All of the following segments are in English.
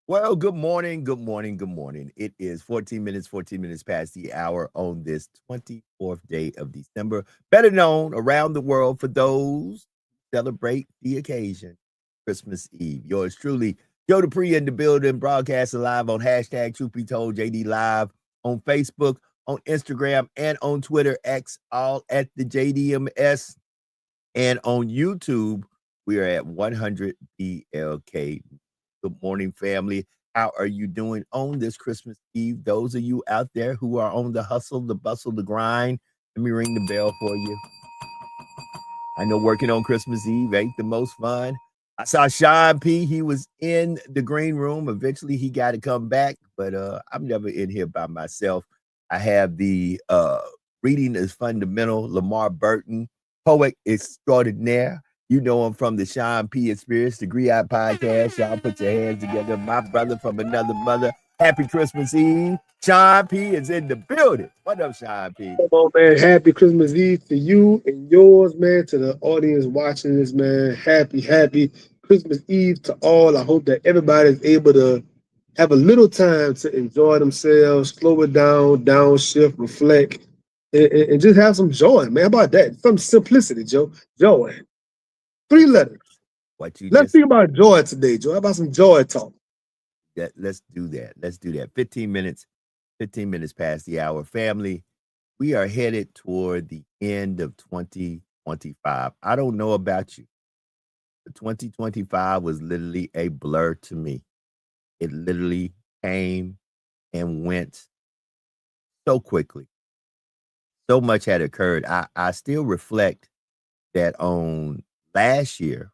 Well, good morning, good morning, good morning. It is 14 minutes past the hour on this 24th day of December, better known around the world for those who celebrate the occasion, Christmas Eve. Yours truly, Joe Dupree in the building, broadcasting live on hashtag Truth Be Told JD Live on Facebook, on Instagram, and on Twitter, X, all at the JDMS. And on YouTube, we are at 100 BLK. Good morning, family. How are you doing on this Christmas Eve? Those of you out there who are on the hustle, the bustle, the grind, let me ring the bell for you. I know working on Christmas Eve ain't the most fun. I saw Sean P. He was in the green room. Eventually, he got to come back, but I'm never in here by myself. I have the Reading is Fundamental, Lamar Burton, poet extraordinaire. You know him from the Sean P. Experience, the Griot Podcast. Y'all put your hands together. My brother from another mother. Happy Christmas Eve. Sean P. is in the building. What up, Sean P.? Come on, man. Happy Christmas Eve to you and yours, man. To the audience watching this, man. Happy Christmas Eve to all. I hope that everybody is able to have a little time to enjoy themselves, slow it down, downshift, reflect, and just have some joy, man. How about that? Some simplicity, Joe. Joy. 3 letters. What you Let's just think about joy today, Joe. How about some joy talk? let's do that. Let's do that. 15 minutes past the hour. Family, we are headed toward the end of 2025. I don't know about you, but 2025 was literally a blur to me. It literally came and went so quickly. So much had occurred. I still reflect that on last year,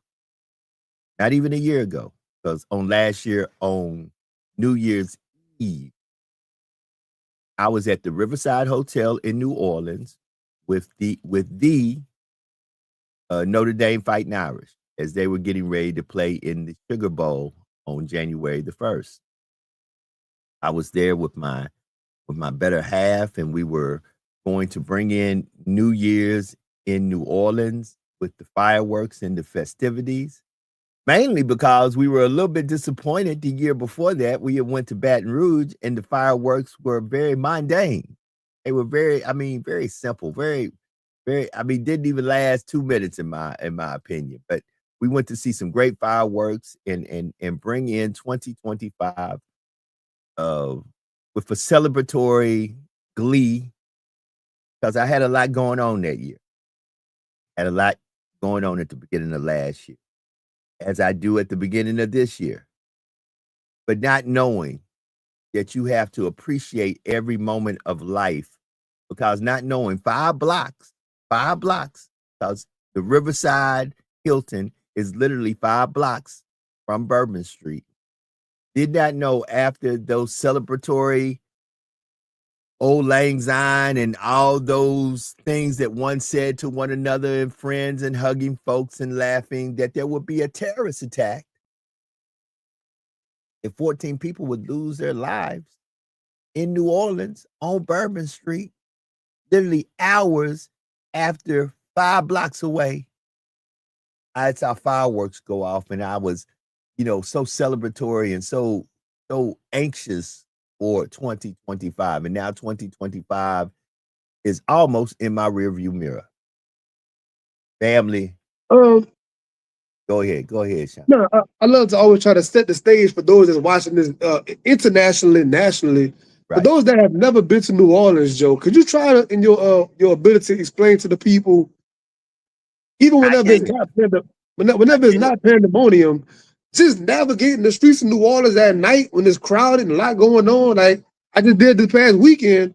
not even a year ago, because on last year, on New Year's Eve, I was at the Riverside Hotel in New Orleans with the Notre Dame Fighting Irish as they were getting ready to play in the Sugar Bowl on January the 1st. I was there with my better half, and we were going to bring in New Year's in New Orleans with the fireworks and the festivities. Mainly because we were a little bit disappointed the year before that. We had went to Baton Rouge and the fireworks were very mundane. They were very simple, didn't even last 2 minutes in my opinion. But we went to see some great fireworks and bring in 2025 with a celebratory glee, because I had a lot going on that year. Had a lot going on at the beginning of last year, as I do at the beginning of this year. But not knowing that you have to appreciate every moment of life, because not knowing 5 blocks, because the Riverside Hilton is literally 5 blocks from Bourbon Street. Did not know after those celebratory Old Lang Syne and all those things that one said to one another and friends and hugging folks and laughing, that there would be a terrorist attack and 14 people would lose their lives in New Orleans on Bourbon Street, literally hours after 5 blocks away. I saw fireworks go off, and I was, so celebratory and so anxious for 2025. And now 2025 is almost in my rearview mirror. Family. Um, Go ahead, Sean. No, I love to always try to set the stage for those that's watching this internationally, nationally. Right. For those that have never been to New Orleans, Joe, could you try to, in your ability, explain to the people, even whenever it's not pandemonium, just navigating the streets of New Orleans at night when it's crowded and a lot going on. Like I just did this past weekend.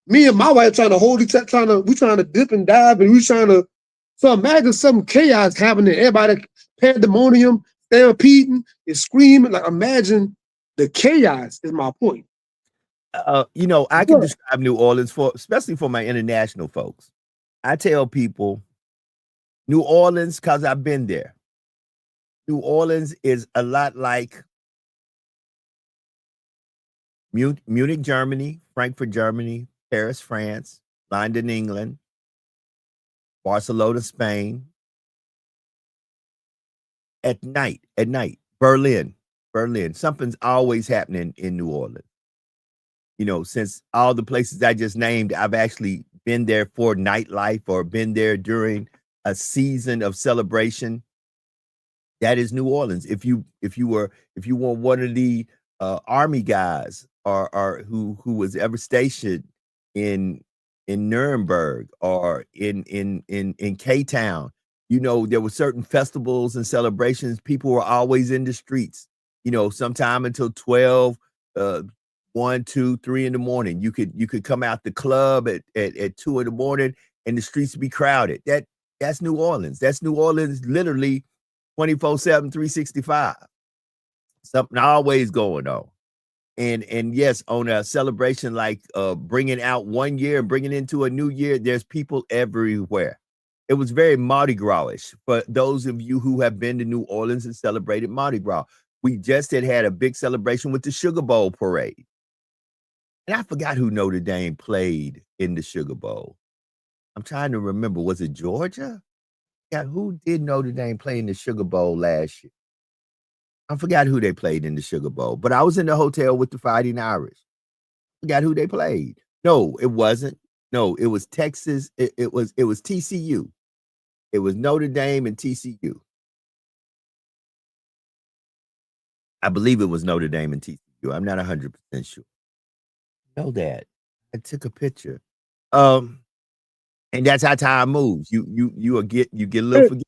Me and my wife trying to dip and dive, and we trying to. So imagine some chaos happening. Everybody pandemonium, stampeding, is screaming. Like imagine the chaos. Is my point. I can describe New Orleans especially for my international folks. I tell people New Orleans, because I've been there. New Orleans is a lot like Munich, Germany, Frankfurt, Germany, Paris, France, London, England, Barcelona, Spain. At night, Berlin. Something's always happening in New Orleans. Since all the places I just named, I've actually been there for nightlife or been there during a season of celebration. That is New Orleans. If you were one of the Army guys or who was ever stationed in Nuremberg or in K-Town, there were certain festivals and celebrations. People were always in the streets, sometime until 12, 1, 2, 3 in the morning. You could come out the club at 2 in the morning and the streets would be crowded. That's New Orleans. That's New Orleans, literally 24/7, 365. Something always going on. And yes, on a celebration like bringing out one year and bringing into a new year, there's people everywhere. It was very Mardi Gras-ish for those of you who have been to New Orleans and celebrated Mardi Gras. We just had a big celebration with the Sugar Bowl parade. And I forgot who Notre Dame played in the Sugar Bowl. I'm trying to remember. Was it Georgia? Yeah, who did Notre Dame play in the Sugar Bowl last year? I forgot who they played in the Sugar Bowl, but I was in the hotel with the Fighting Irish. Forgot who they played. No, it wasn't. No, it was Texas. It was TCU. It was Notre Dame and TCU. I believe it was Notre Dame and TCU. you. I'm not 100% sure. Know that. I took a picture. And that's how time moves. You get a little forget.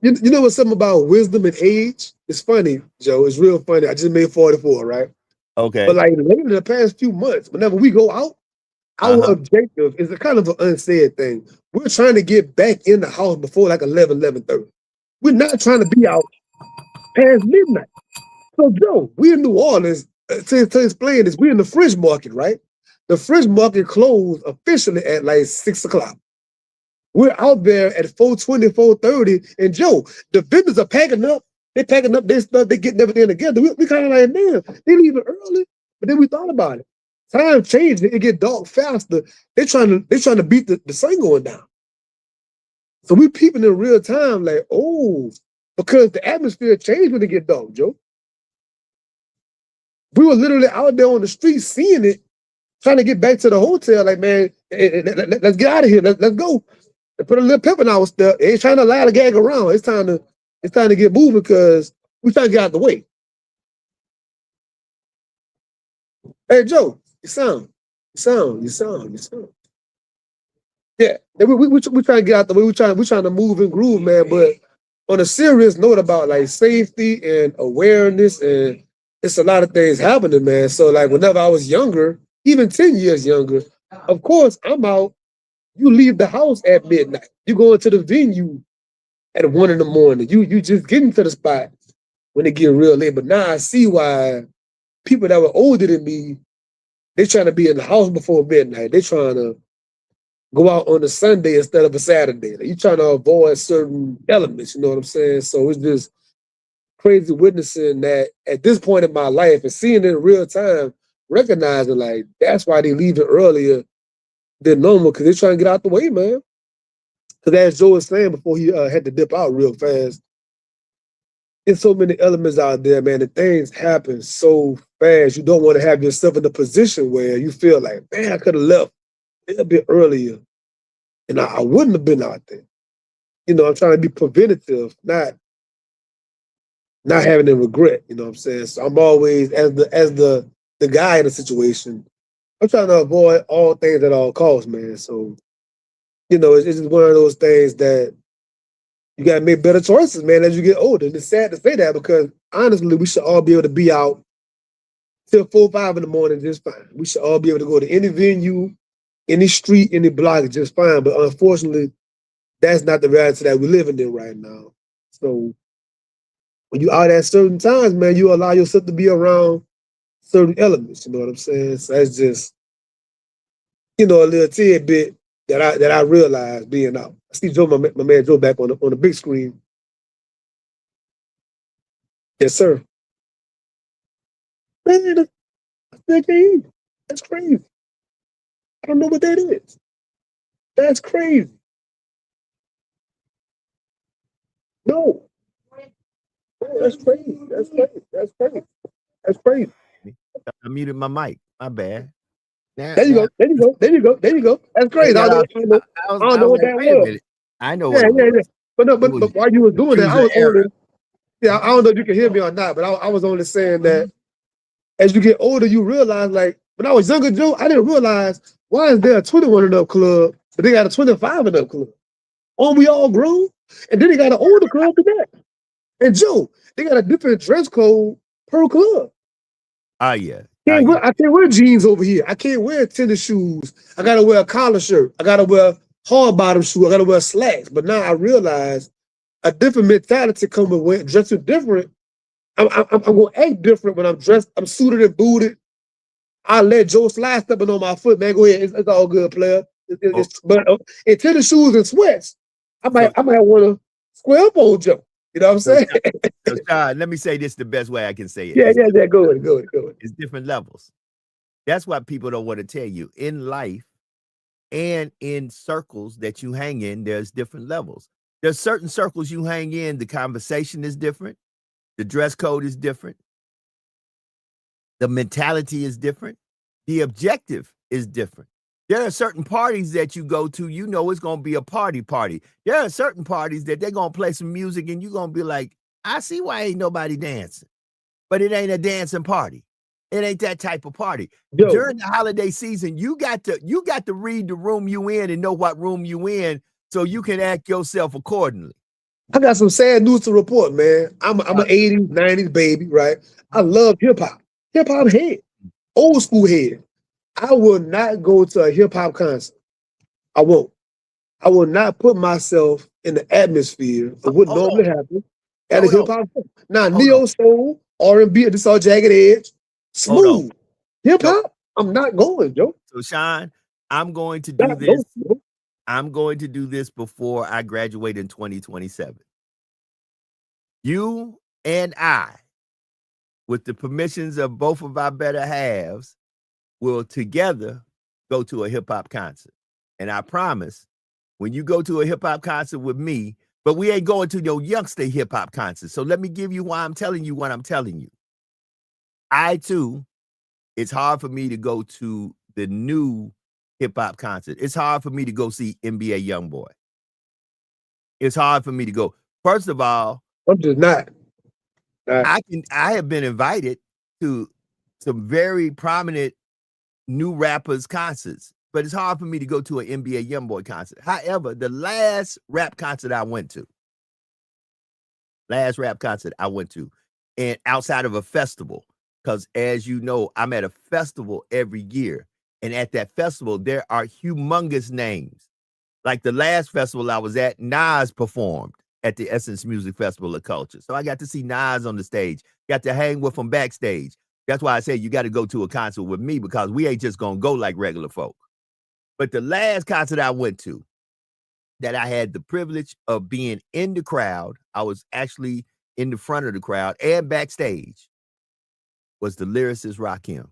You know what's something about wisdom and age? It's funny, Joe. It's real funny. I just made 44, right? Okay. But like lately in the past few months, whenever we go out, our objective is a kind of an unsaid thing. We're trying to get back in the house before like 11:30. We're not trying to be out past midnight. So, Joe, we're in New Orleans. To explain this, we're in the French market, right? The French market closed officially at like 6 o'clock. We're out there at 4:20, 4:30, and Joe, the vendors are packing up. They're packing up their stuff. They're getting everything together. We kind of like, man, they leaving early. But then we thought about it. Time changed. It get dark faster. They're trying to beat the sun going down. So we peeping in real time, like, oh, because the atmosphere changed when it get dark, Joe. We were literally out there on the street seeing it, trying to get back to the hotel. Like, man, let's get out of here. Let's go. And put a little pep in our step. They ain't trying to lie to gag around. It's time to get moving because we trying to get out the way. Hey, Joe, you sound. Yeah, we trying to get out the way. We trying to move and groove, man. But on a serious note about like safety and awareness, and it's a lot of things happening, man. So like whenever I was younger, even 10 years younger, of course I'm out. You leave the house at midnight. You go into the venue at 1 in the morning. You just getting to the spot when it get real late. But now I see why people that were older than me, they trying to be in the house before midnight. They trying to go out on a Sunday instead of a Saturday. Like, you trying to avoid certain elements, you know what I'm saying? So it's just crazy witnessing that at this point in my life and seeing it in real time, recognizing like that's why they leave it earlier than normal, because they're trying to get out the way, man. Because as Joe was saying before he had to dip out real fast, there's so many elements out there, man, and things happen so fast. You don't want to have yourself in a position where you feel like, man, I could have left a little bit earlier and I wouldn't have been out there. You know, I'm trying to be preventative, not having a regret, you know what I'm saying? So I'm always, as the guy in the situation, I'm trying to avoid all things at all costs, man. So, you know, it's just one of those things that you got to make better choices, man, as you get older. And it's sad to say that because, honestly, we should all be able to be out till 4, 5 in the morning just fine. We should all be able to go to any venue, any street, any block just fine. But unfortunately, that's not the reality that we're living in right now. So when you out at certain times, man, you allow yourself to be around certain elements, you know what I'm saying? So that's just, you know, a little tidbit that I realized being out. I see Joe, my man Joe, back on the big screen. Yes, sir. Man, that's crazy. I don't know what that is. That's crazy. No. That's crazy. That's crazy. I muted my mic. My bad. There you go. That's crazy. I don't know what that was. I know. Yeah. But while you were doing that, I was only, I don't know if you can hear me or not, but I was only saying that as you get older, you realize, like, when I was younger, Joe, I didn't realize why is there a 21 and up club, but they got a 25 and up club. Aren't we all grown? And then they got an older club to that. And Joe, they got a different dress code per club. Yeah. I can't wear jeans over here. I can't wear tennis shoes. I gotta wear a collar shirt. I gotta wear hard bottom shoes. I gotta wear slacks. But now I realize a different mentality comes with dressing different. I'm gonna act different when I'm dressed. I'm suited and booted. I let Joe slide stepping on my foot, man. Go ahead. It's all good, player. But in tennis shoes and sweats, I might want to square up on Joe. You know what I'm saying? So, let me say this the best way I can say it. Yeah. Go ahead. It's different levels. That's why people don't want to tell you. In life and in circles that you hang in, there's different levels. There's certain circles you hang in, the conversation is different. The dress code is different. The mentality is different. The objective is different. There are certain parties that you go to, you know it's going to be a party. There are certain parties that they're going to play some music and you're going to be like, I see why ain't nobody dancing. but it ain't a dancing party. It ain't that type of party. Yo, During the holiday season, you got to read the room you in and know what room you in so you can act yourself accordingly. I got some sad news to report, man. I'm an 80s, 90s baby, right? I love hip hop. Hip hop head. Old school head. I will not go to a hip hop concert. I won't. I will not put myself in the atmosphere of what normally happens at a hip hop. Now, neo soul, R&B, this all Jagged Edge, smooth. Hip hop, I'm not going, Joe. So, Sean, I'm going to do this. I'm going to do this before I graduate in 2027. You and I, with the permissions of both of our better halves, will together go to a hip hop concert. And I promise, when you go to a hip hop concert with me, but we ain't going to no youngster hip hop concert. So let me give you why I'm telling you what I'm telling you. I too, it's hard for me to go to the new hip hop concert. It's hard for me to go see NBA YoungBoy. It's hard for me to go. First of all, I'm just not. I have been invited to some very prominent new rappers concerts, but it's hard for me to go to an NBA YoungBoy concert. However, the last rap concert I went to, and outside of a festival, because as you know, I'm at a festival every year. And at that festival, there are humongous names. Like the last festival I was at, Nas performed at the Essence Music Festival of Culture. So I got to see Nas on the stage, got to hang with him backstage. That's why I say you got to go to a concert with me, because we ain't just going to go like regular folk. But the last concert I went to that I had the privilege of being in the crowd, I was actually in the front of the crowd and backstage, was the lyricist Rakim.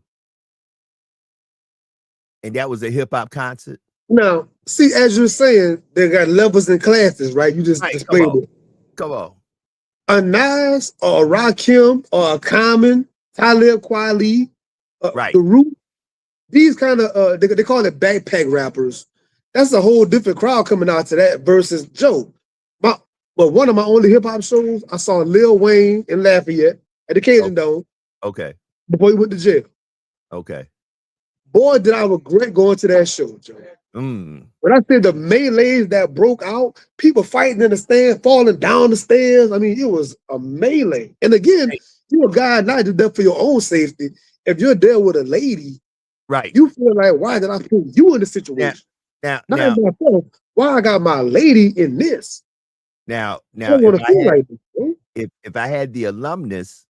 And that was a hip hop concert. Now, see, as you're saying, they got levels and classes, right? You just displayed it. Come on. A Nas or a Rakim or a Common, Talib Kweli, The Root, these kind of, they call it backpack rappers. That's a whole different crowd coming out to that versus Joe. But one of my only hip hop shows, I saw Lil Wayne in Lafayette at the Cajun Dome. Okay. Before he went to jail. Okay. Boy, did I regret going to that show, Joe. When I said the melees that broke out, people fighting in the stand, falling down the stairs. I mean, it was a melee. And again, you're a guy not just there for your own safety. If you're there with a lady, right, you feel like, why did I put you in this situation? Now, myself, why I got my lady in this? Now, if I had the alumnus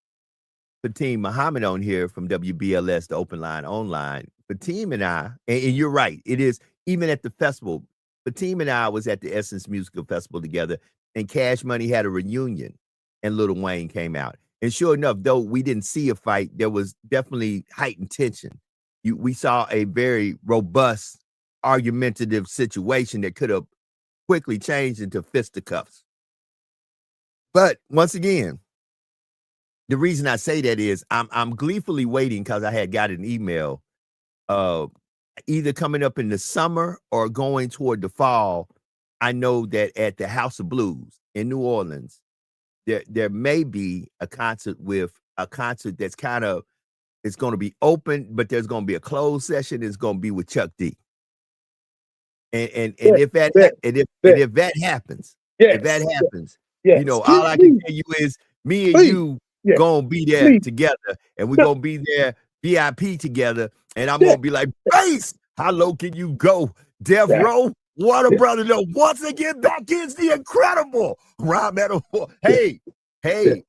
Fatim Muhammad on here from WBLS, the Open Line Online, Fatim and I, and you're right, it is. Even at the festival, Fatim and I was at the Essence Musical Festival together, and Cash Money had a reunion, and Lil Wayne came out. And sure enough, though we didn't see a fight, there was definitely heightened tension. We saw a very robust, argumentative situation that could have quickly changed into fisticuffs. But once again, the reason I say that is I'm gleefully waiting, because I had got an email either coming up in the summer or going toward the fall. I know that at the House of Blues in New Orleans, there may be a concert that's kind of, it's going to be open, but there's going to be a closed session. It's going to be with Chuck D. And if that happens, you know, all I can tell you is me and you gonna be there together, and we're gonna be there VIP together, and I'm gonna be like, Bass, how low can you go? Death Row, what a brother, though. Once again, back is the incredible Rhyme Metaphor. Hey, listen.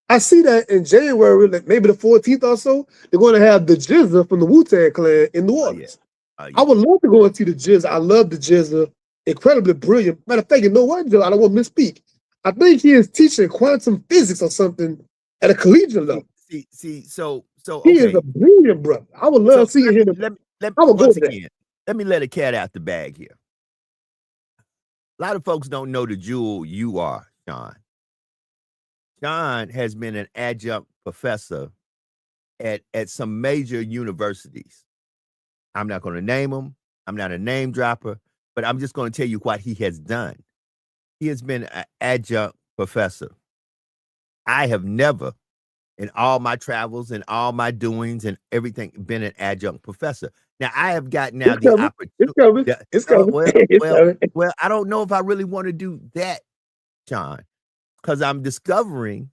I see that in January, like maybe the 14th or so, they're going to have the GZA from the Wu-Tang Clan in New Orleans. I would love to go and see the GZA. I love the GZA. Incredibly brilliant. Matter of fact, you know what, Joe? I don't want to misspeak. I think he is teaching quantum physics or something at a collegiate level. So he is a brilliant brother. I would love seeing him. Let me let a cat out the bag here. A lot of folks don't know the jewel you are, Sean. Sean has been an adjunct professor at some major universities. I'm not going to name them. I'm not a name dropper, but I'm just going to tell you what he has done. He has been an adjunct professor. I have never in all my travels and all my doings and everything, been an adjunct professor. Now I have gotten now It's the coming. It's coming. opportunity. It's coming. It's coming. Well, I don't know if I really want to do that, John, because I'm discovering.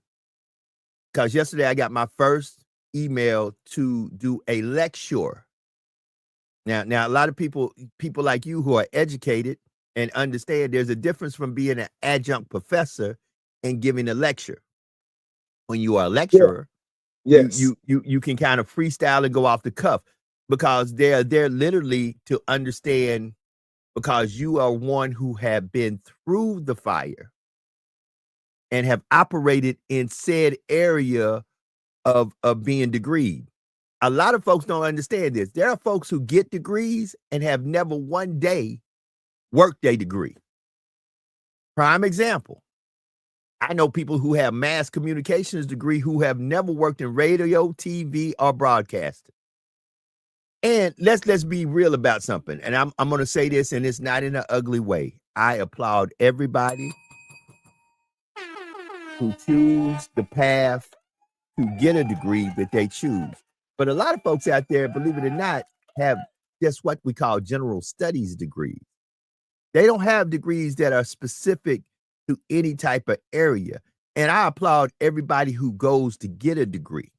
Because yesterday I got my first email to do a lecture. Now a lot of people like you who are educated and understand there's a difference from being an adjunct professor and giving a lecture. When you are a lecturer, Yes. you can kind of freestyle and go off the cuff because they're literally to understand, because you are one who have been through the fire and have operated in said area of being degreed. A lot of folks don't understand this. There are folks who get degrees and have never one day worked a degree. Prime example. I know people who have mass communications degree who have never worked in radio, TV, or broadcasting. And let's be real about something. And I'm going to say this, and it's not in an ugly way. I applaud everybody who choose the path to get a degree that they choose. But a lot of folks out there, believe it or not, have just what we call general studies degrees. They don't have degrees that are specific to any type of area. And I applaud everybody who goes to get a degree.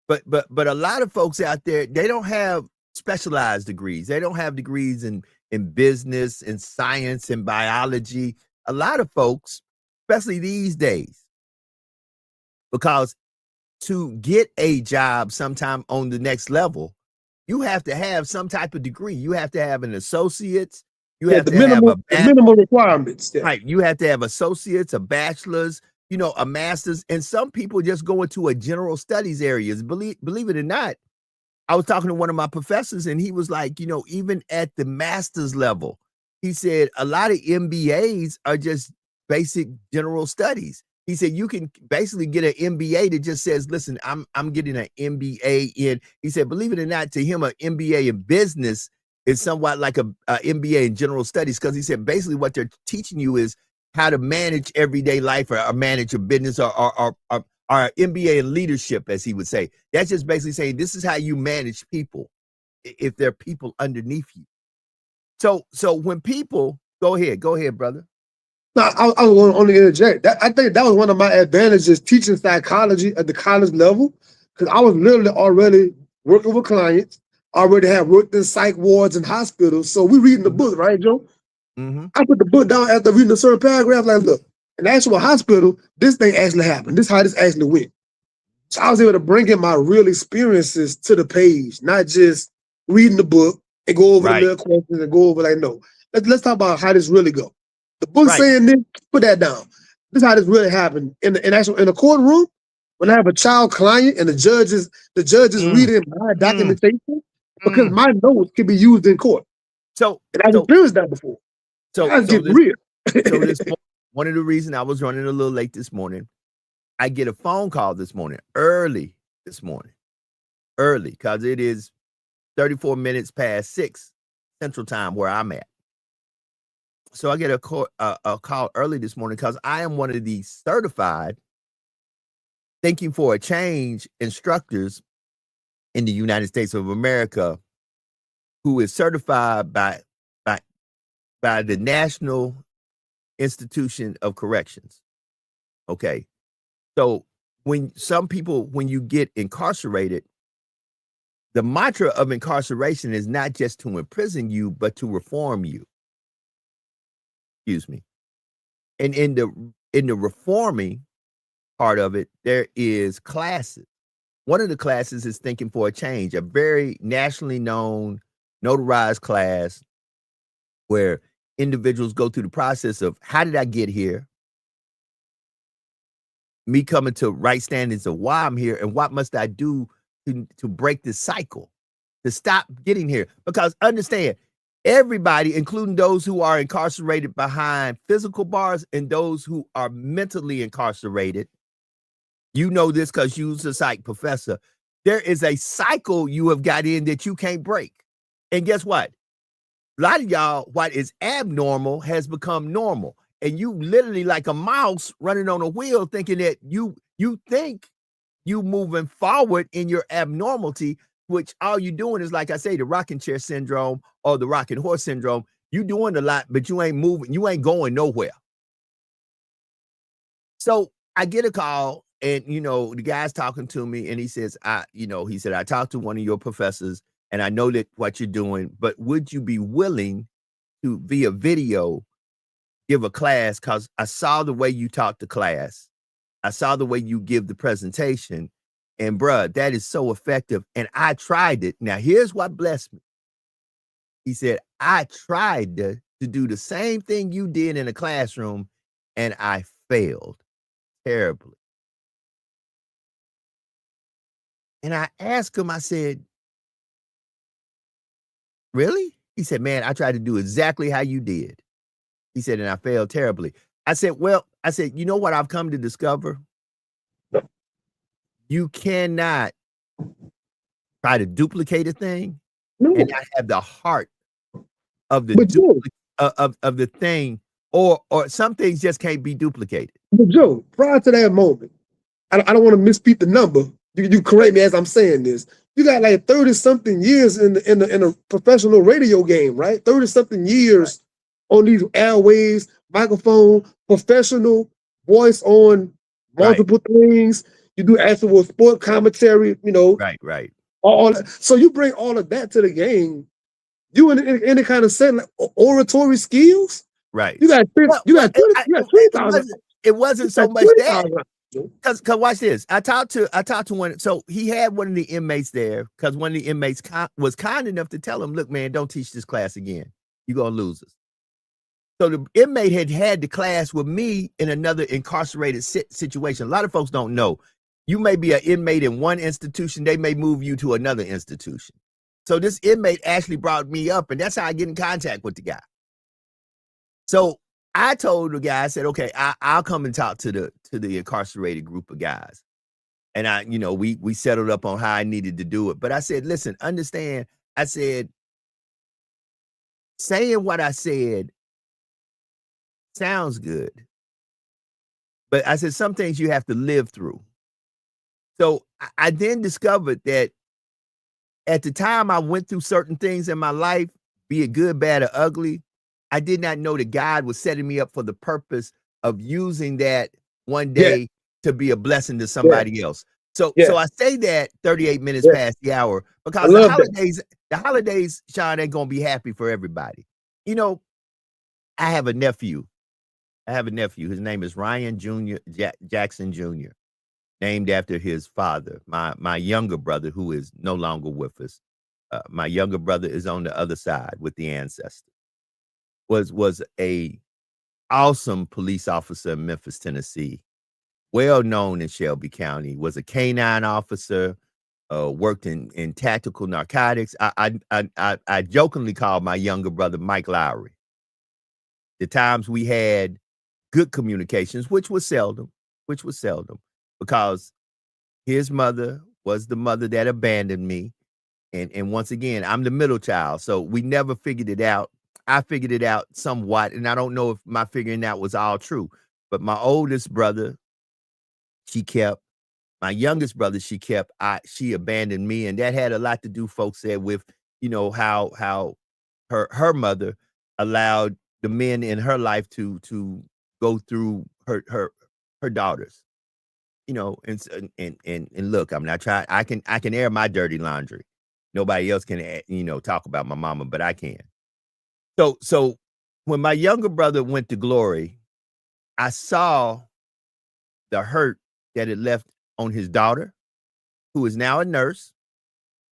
But a lot of folks out there, they don't have specialized degrees. They don't have degrees in business and science and biology. A lot of folks, especially these days, because to get a job sometime on the next level, you have to have some type of degree. You have to have an associate's. You have the to minimum, have minimum requirements. Yeah. Right. You have to have associates, a bachelor's, a master's. And some people just go into a general studies areas. Believe it or not, I was talking to one of my professors and he was like, even at the master's level, he said a lot of MBAs are just basic general studies. He said you can basically get an MBA that just says, listen, I'm getting an MBA in. He said, believe it or not, to him, an MBA in business is somewhat like a MBA in general studies, because he said basically what they're teaching you is how to manage everyday life or manage a business or MBA in leadership, as he would say. That's just basically saying this is how you manage people if they're people underneath you. So when people go ahead, brother. No, I want to only interject. I think that was one of my advantages teaching psychology at the college level, because I was literally already working with clients. Already have worked in psych wards and hospitals. So we reading the book, right, Joe? Mm-hmm. I put the book down after reading a certain paragraph, like, look, in the actual hospital, this thing actually happened. This is how this actually went. So I was able to bring in my real experiences to the page, not just reading the book and go over the little questions and go over like, no. Let's talk about how this really go. The book saying this, put that down. This is how this really happened. In the courtroom, when I have a child client and the judge is reading my documentation, because my notes can be used in court. And I've experienced that before. So real. So one of the reasons I was running a little late this morning, I get a phone call early this morning, because it is 34 minutes past 6 Central Time where I'm at. So I get a call early this morning because I am one of the certified Thinking for a Change instructors in the United States of America, who is certified by the National Institution of Corrections. Okay. So when you get incarcerated, the mantra of incarceration is not just to imprison you, but to reform you. Excuse me. And in the reforming part of it, there is classes. One of the classes is Thinking for a Change, a very nationally known, notarized class where individuals go through the process of how did I get here? Me coming to right standings of why I'm here and what must I do to break this cycle, to stop getting here. Because understand, everybody, including those who are incarcerated behind physical bars and those who are mentally incarcerated, you know this because you was a psych professor, there is a cycle you have got in that you can't break. And guess what? A lot of y'all, what is abnormal has become normal. And you literally like a mouse running on a wheel thinking that you think you moving forward in your abnormality, which all you doing is, like I say, the rocking chair syndrome or the rocking horse syndrome. You doing a lot, but you ain't moving, you ain't going nowhere. So I get a call, and the guy's talking to me, and he says, he said, I talked to one of your professors, and I know that what you're doing, but would you be willing to, via video, give a class? Because I saw the way you taught the class. I saw the way you give the presentation, and bruh, that is so effective. And I tried it. Now, here's what blessed me. He said, I tried to do the same thing you did in a classroom, and I failed terribly. And I asked him, I said, really? He said, man, I tried to do exactly how you did. He said, and I failed terribly. I said, you know what I've come to discover? You cannot try to duplicate a thing and not have the heart of the of the thing, or some things just can't be duplicated. But Joe, prior to that moment, I don't want to misspeak the number. You correct me as I'm saying this. You got like 30-something years in a professional radio game, right? 30-something years on these airwaves, microphone, professional voice on multiple things. You do actual sport commentary, Right. All so you bring all of that to the game. You in any kind of setting, like oratory skills, right? You got 3,000. It wasn't so much that. Because watch this. I talked to one. So he had one of the inmates there, because one of the inmates was kind enough to tell him, look, man, don't teach this class again. You're going to lose us. So the inmate had the class with me in another incarcerated situation. A lot of folks don't know. You may be an inmate in one institution. They may move you to another institution. So this inmate actually brought me up, and that's how I get in contact with the guy. So I told the guy, I said, okay, I'll come and talk to the incarcerated group of guys. And we settled up on how I needed to do it. But I said, listen, understand, I said, saying what I said sounds good. But I said, some things you have to live through. So I then discovered that at the time I went through certain things in my life, be it good, bad, or ugly, I did not know that God was setting me up for the purpose of using that one day to be a blessing to somebody else. So I say that 38 minutes past the hour, because the holidays, Sean, ain't gonna be happy for everybody. I have a nephew. His name is Ryan Jr. Jackson Jr., named after his father. My younger brother, who is no longer with us. My younger brother is on the other side with the ancestor. Was a awesome police officer in Memphis, Tennessee, well known in Shelby County. Was a canine officer, worked in tactical narcotics. I jokingly called my younger brother Mike Lowry. The times we had good communications, which was seldom, because his mother was the mother that abandoned me. And once again, I'm the middle child, so we never figured it out. I figured it out somewhat, and I don't know if my figuring out was all true. But my oldest brother, she kept. My youngest brother, she kept. She abandoned me, and that had a lot to do, folks said, with how her mother allowed the men in her life to go through her daughters. And look, I'm not trying. I can air my dirty laundry. Nobody else can, talk about my mama, but I can. So when my younger brother went to glory, I saw the hurt that it left on his daughter, who is now a nurse,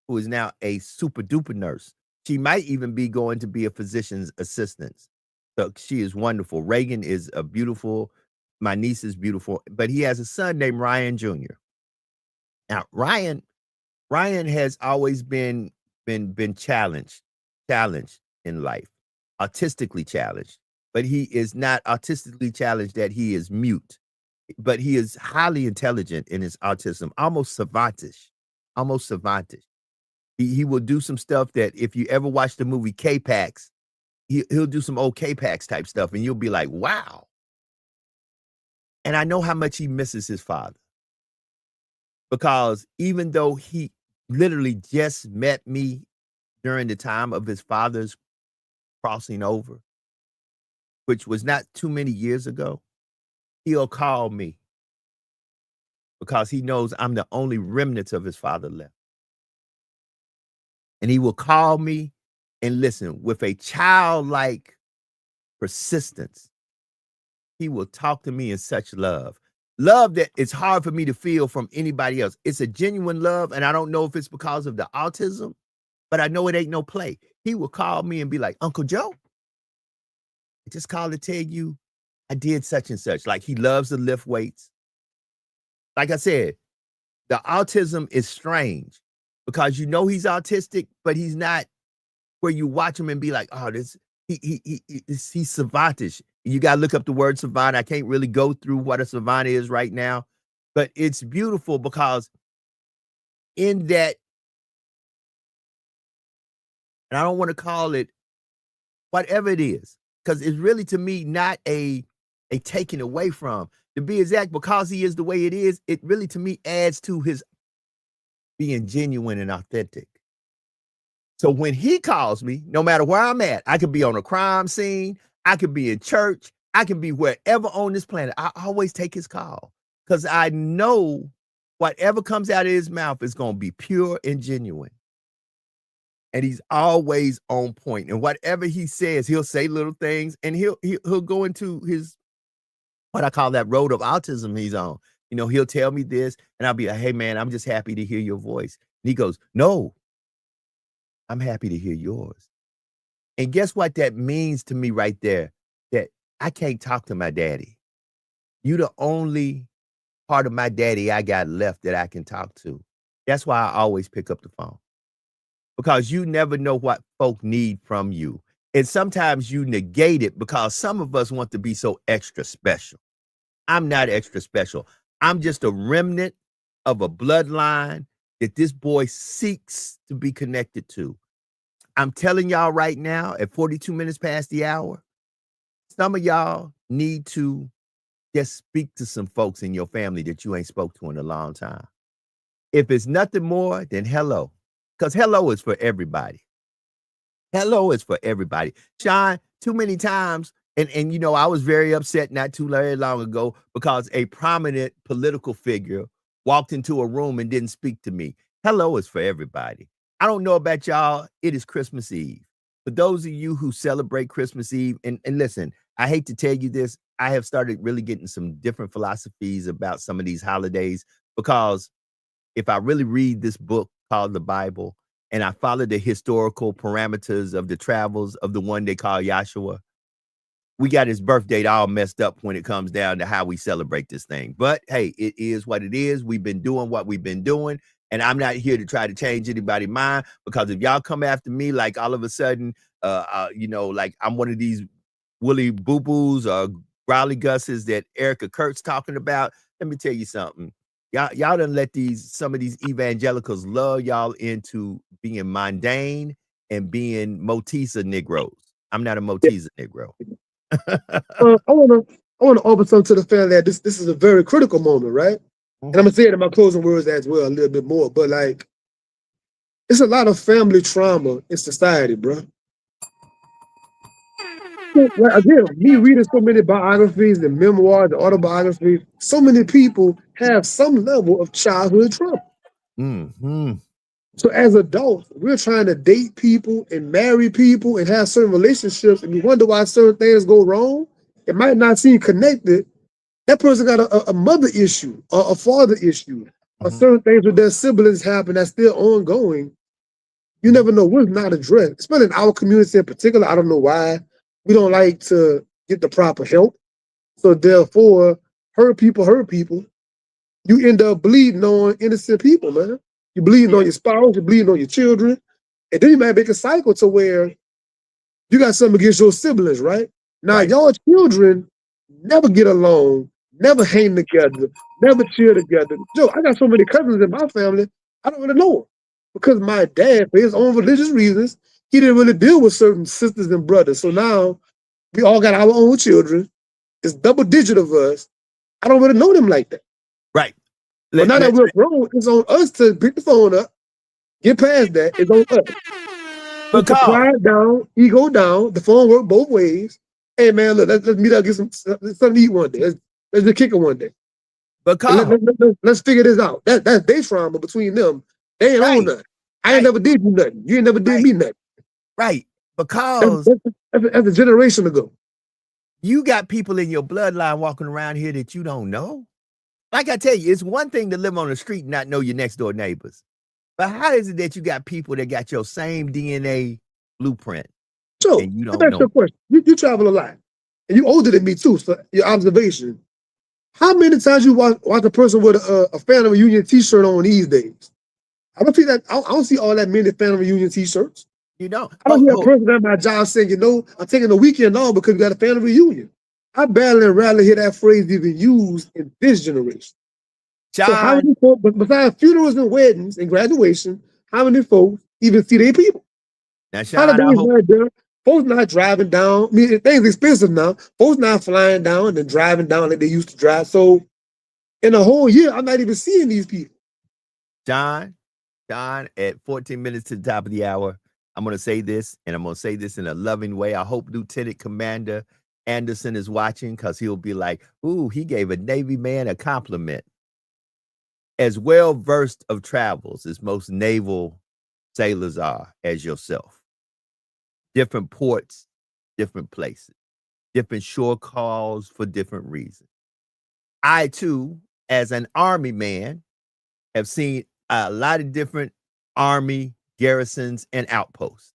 who is now a super duper nurse. She might even be going to be a physician's assistant. So she is wonderful. Reagan is a beautiful, my niece is beautiful, but he has a son named Ryan Jr. Now, Ryan has always been challenged in life, autistically challenged, but he is not autistically challenged that he is mute, but he is highly intelligent in his autism, almost savantish. He will do some stuff that, if you ever watch the movie K-Pax, he'll do some old K-Pax type stuff, and you'll be like, wow. And I know how much he misses his father. because even though he literally just met me during the time of his father's crossing over, which was not too many years ago, he'll call me because he knows I'm the only remnants of his father left. And he will call me and listen with a childlike persistence. He will talk to me in such love. Love that it's hard for me to feel from anybody else. It's a genuine love, and I don't know if it's because of the autism, but I know it ain't no play. He will call me and be like, Uncle Joe, I just called to tell you I did such and such. Like, he loves to lift weights. Like I said, the autism is strange because you know he's autistic, but he's not where you watch him and be like, oh, he's savantish. You got to look up the word savant. I can't really go through what a savant is right now, but it's beautiful because in that, and I don't want to call it whatever it is, because it's really, to me, not a taking away from. To be exact, because he is the way it is, it really, to me, adds to his being genuine and authentic. So when he calls me, no matter where I'm at, I could be on a crime scene, I could be in church, I can be wherever on this planet. I always take his call because I know whatever comes out of his mouth is going to be pure and genuine. And he's always on point. And whatever he says, he'll say little things, and he'll go into his, what I call that road of autism he's on. You know, he'll tell me this, and I'll be like, hey, man, I'm just happy to hear your voice. And he goes, no, I'm happy to hear yours. And guess what that means to me right there? That I can't talk to my daddy. You the only part of my daddy I got left that I can talk to. That's why I always pick up the phone. Because you never know what folk need from you. And sometimes you negate it because some of us want to be so extra special. I'm not extra special. I'm just a remnant of a bloodline that this boy seeks to be connected to. I'm telling y'all right now, at 42 minutes past the hour, some of y'all need to just speak to some folks in your family that you ain't spoke to in a long time. If it's nothing more than hello, because hello is for everybody. Hello is for everybody. Sean, too many times, and you know, I was very upset not too very long ago because a prominent political figure walked into a room and didn't speak to me. Hello is for everybody. I don't know about y'all. It is Christmas Eve. For those of you who celebrate Christmas Eve, and listen, I hate to tell you this, I have started really getting some different philosophies about some of these holidays, because if I really read this book called the Bible and I follow the historical parameters of the travels of the one they call Yahshua, we got his birth date all messed up when it comes down to how we celebrate this thing. But hey, it is what it is. We've been doing what we've been doing. And I'm not here to try to change anybody's mind, because if y'all come after me, like all of a sudden, you know, like I'm one of these Willie Boo Boos or Growly Gus's that Erica Kurt's talking about, let me tell you something. Y'all done let some of these evangelicals lull y'all into being mundane and being Motisa Negroes. I'm not a Motisa Negro. I want to open something to the family that this is a very critical moment, right? And I'm gonna say it in my closing words as well, a little bit more. But like, it's a lot of family trauma in society, bro. Like, again, me reading so many biographies and memoirs and autobiographies, so many people have some level of childhood trauma. Mm-hmm. So as adults, we're trying to date people and marry people and have certain relationships, and we wonder why certain things go wrong. It might not seem connected. That person got a mother issue or a father issue, or certain things with their siblings happen that's still ongoing. You never know what's not addressed, especially in our community in particular. I don't know why we don't like to get the proper help. So therefore, hurt people. You end up bleeding on innocent people, man. You bleeding on your spouse, you bleeding on your children. And then you might make a cycle to where you got something against your siblings, right? Now, y'all children never get along, never hang together, never chill together. Joe, I got so many cousins in my family, I don't really know them. Because my dad, for his own religious reasons, he didn't really deal with certain sisters and brothers. So now we all got our own children. It's double digit of us. I don't really know them like that. Right. But now that we're grown, it's on us to pick the phone up, get past that. It's on us. Put the pride down, ego down. The phone work both ways. Hey man, look, let's meet up, get something to eat one day. Let's just kick it one day. But let's figure this out. That's their trauma between them. They ain't on nothing. I ain't never did you nothing. You ain't never did me nothing. Right. Because that's a generation ago. You got people in your bloodline walking around here that you don't know. Like I tell you, it's one thing to live on the street and not know your next door neighbors. But how is it that you got people that got your same DNA blueprint? So, and you don't know? Your question. You travel a lot. And you older than me too, so your observation. How many times you watch a person with a family reunion t-shirt on these days? I don't see that. I don't see all that many family reunion t-shirts. You don't. I don't hear a person at my job saying, I'm taking the weekend off because we got a family reunion. I barely and rarely hear that phrase even used in this generation. John, so how many folks, besides funerals and weddings and graduation, how many folks even see their people? Now, Sean, folks not driving down. I mean, things expensive now. Folks not flying down and driving down like they used to drive. So in a whole year, I'm not even seeing these people. John, at 14 minutes to the top of the hour, I'm going to say this, and I'm going to say this in a loving way. I hope Lieutenant Commander Anderson is watching, because he'll be like, ooh, he gave a Navy man a compliment. As well-versed of travels as most naval sailors are as yourself. Different ports, different places, different shore calls for different reasons. I, too, as an Army man, have seen a lot of different Army garrisons and outposts.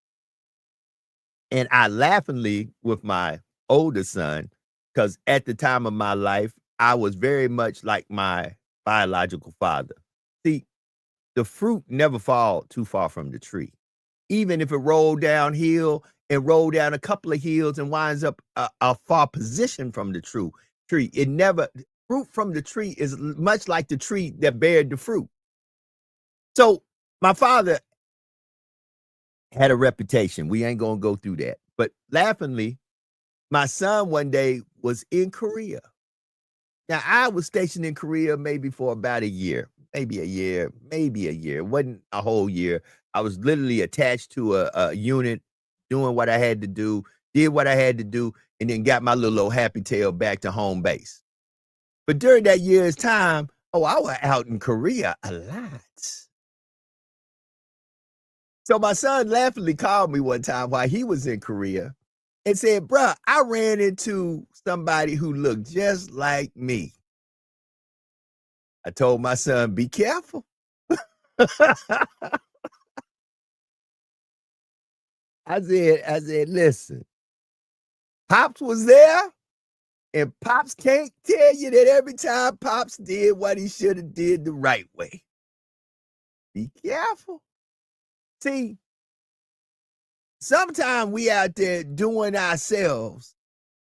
And I laughingly, with my older son, because at the time of my life, I was very much like my biological father. See, the fruit never falls too far from the tree. Even if it rolled downhill and rolled down a couple of hills and winds up a far position from the tree, it never, fruit from the tree is much like the tree that bared the fruit. So my father had a reputation. We ain't going to go through that. But laughingly, my son one day was in Korea. Now, I was stationed in Korea maybe for about a year, maybe a year. It wasn't a whole year. I was literally attached to a unit, doing what I had to do, did what I had to do, and then got my little old happy tail back to home base. But during that year's time, I was out in Korea a lot. So my son laughingly called me one time while he was in Korea and said, bruh, I ran into somebody who looked just like me. I told my son, be careful. I said, listen, Pops was there, and Pops can't tell you that every time Pops did what he should have did the right way. Be careful. See, sometimes we out there doing ourselves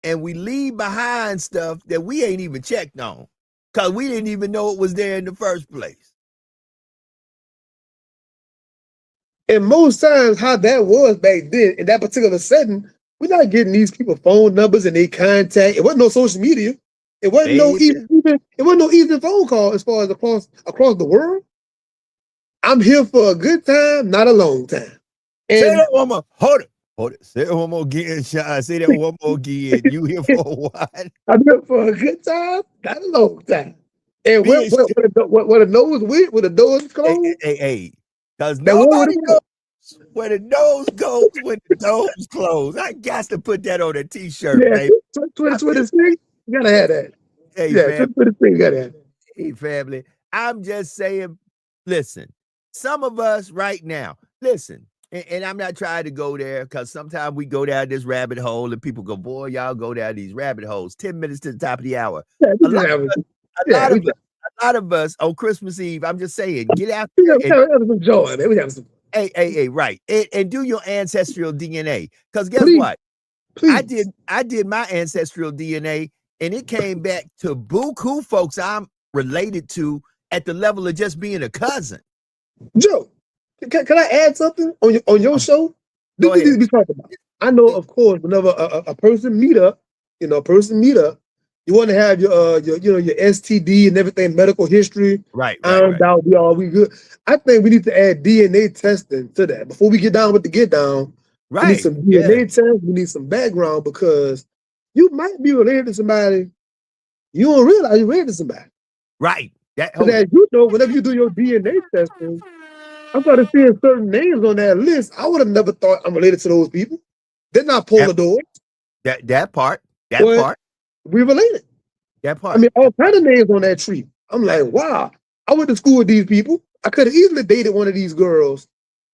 and we leave behind stuff that we ain't even checked on because we didn't even know it was there in the first place. And most times how that was back then, in that particular setting, we're not getting these people phone numbers and they contact. It wasn't no social media. It wasn't no easy phone call as far as across the world. I'm here for a good time, not a long time. And say that one more. Hold it. Say that one more again, Sean. Say that one more again. You here for what? I'm here for a good time, not a long time. And where the nose went, where the doors closed. Hey. Because nobody knows where the nose goes when the doors close. I got to put that on a t-shirt, baby. 2026, you gotta have that. Hey, yeah, 2026, you gotta have that. Hey, family. I'm just saying, listen, some of us right now, listen, and I'm not trying to go there because sometimes we go down this rabbit hole and people go, boy, y'all go down these rabbit holes. 10 minutes to the top of the hour. A lot of us on Christmas Eve, I'm just saying, get out there. Hey, right. And do your ancestral DNA. Because guess what? Please. I did my ancestral DNA and it came back to buku folks I'm related to at the level of just being a cousin. Joe, can I add something on your show? This is be talking about. I know, of course, whenever a person meet up, You want to have your your STD and everything, medical history. Right, I right, don't right, doubt we good. I think we need to add DNA testing to that before we get down with the get down. We need right. some Yeah, DNA tests. We need some background because you might be related to somebody you don't realize you're related to somebody. right. That Because hold as it. you know, whenever you do your DNA testing, I started seeing certain names on that list. I would have never thought I'm related to those people. They're not That polar doors, that part. That but part. we related. That I part. mean, all That kind part. of names on that tree. I'm like, wow. I went to school with these people. I could have easily dated one of these girls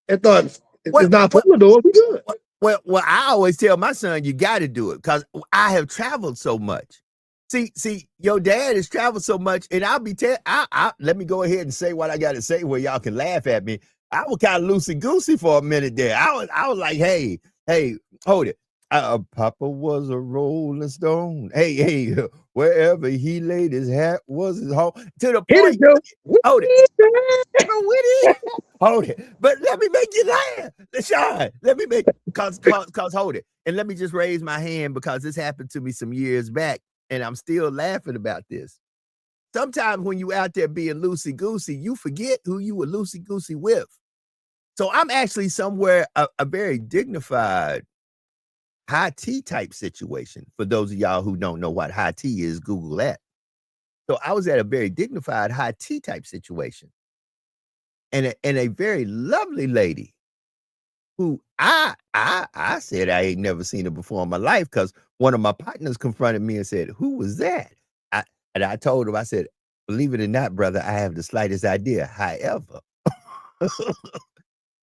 and thought Well, it's not well, polar door. We good. well, I always tell my son you got to do it because I have traveled so much. See, your dad has traveled so much, and I'll be let me go ahead and say what I got to say where y'all can laugh at me. I was kind of loosey goosey for a minute there. I was like, hey, hold it. Papa was a rolling stone. Hey, wherever he laid his hat was his home. To the Hit point, it, Joe. hold it. Hold it. But let me make you laugh. LaShawn, let me make cause hold it. And let me just raise my hand because this happened to me some years back, and I'm still laughing about this. Sometimes when you out there being loosey-goosey, you forget who you were loosey-goosey with. So I'm actually somewhere a very dignified high tea type situation. For those of y'all who don't know what high tea is, Google that. So I was at a very dignified high tea type situation. And a very lovely lady who I said I ain't never seen her before in my life because one of my partners confronted me and said, "Who was that?" And I told him, I said, "Believe it or not, brother, I have the slightest idea. However,"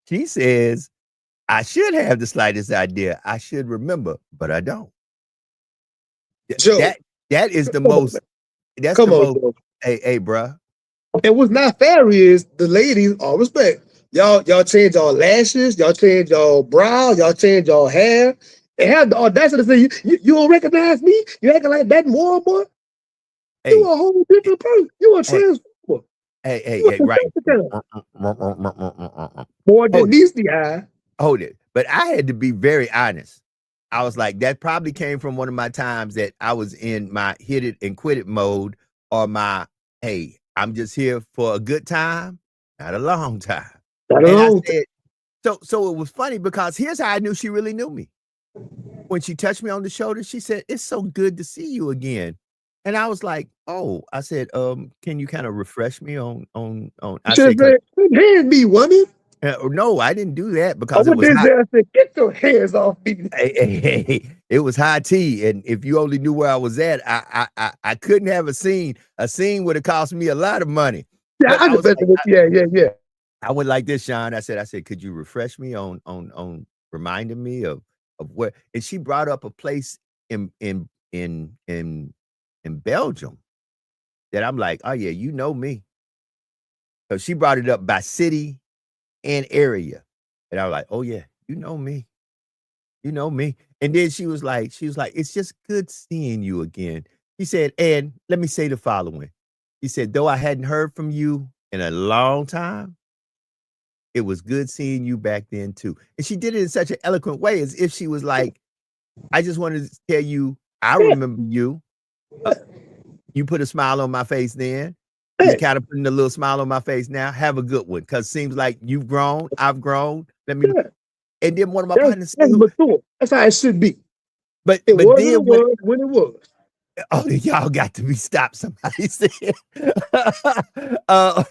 she says, "I should have the slightest idea. I should remember, but I don't." Joe, That that is the come on, most. man. That's the Come on, most. Joe. Hey, bruh. And what's not fair is the ladies, all respect. Y'all change y'all lashes, y'all change y'all brow, y'all change y'all hair, and have the audacity to say you don't recognize me? You acting like that more, boy? You Hey, a whole different person. You a hey, transformer. You a hey, right. Decepticon. Boy, Hold it. Denise the eye. Hold it. But I had to be very honest. I was like, that probably came from one of my times that I was in my hit it and quit it mode, or my, hey, I'm just here for a good time, not a long time. Not And I alone. said, so it was funny because here's how I knew she really knew me. When she touched me on the shoulder, she said, "It's so good to see you again." And I was like, "Oh," I said, "Can you kind of refresh me on?" You I should have said, "Cause said, hand me, woman. no, I didn't do that I because it went was there hot. and said, get your hands off me. It was high tea, and if you only knew where I was at, I couldn't have a scene. A scene would have cost me a lot of money. Yeah, But I I just was bet like, yeah. I went like this, Sean. I said, could you refresh me on reminding me of where? And she brought up a place in in in in in Belgium that I'm like, oh yeah, you know me. So she brought it up by city and area, and I was like, oh yeah, you know me. You know me. And then she was like, it's just good seeing you again. She said, and let me say the following. She said, though I hadn't heard from you in a long time, it was good seeing you back then too. And she did it in such an eloquent way as if she was like, I just wanted to tell you, I Yeah, remember you. You put a smile on my face then. You hey, kind of putting a little smile on my face now. Have a good one. Cause seems like you've grown, I've grown. Let me yeah. and then one of my partners said That's who, mature. That's how it should be. but It but was what then it was when it was. oh, y'all got to be stopped, somebody said. uh,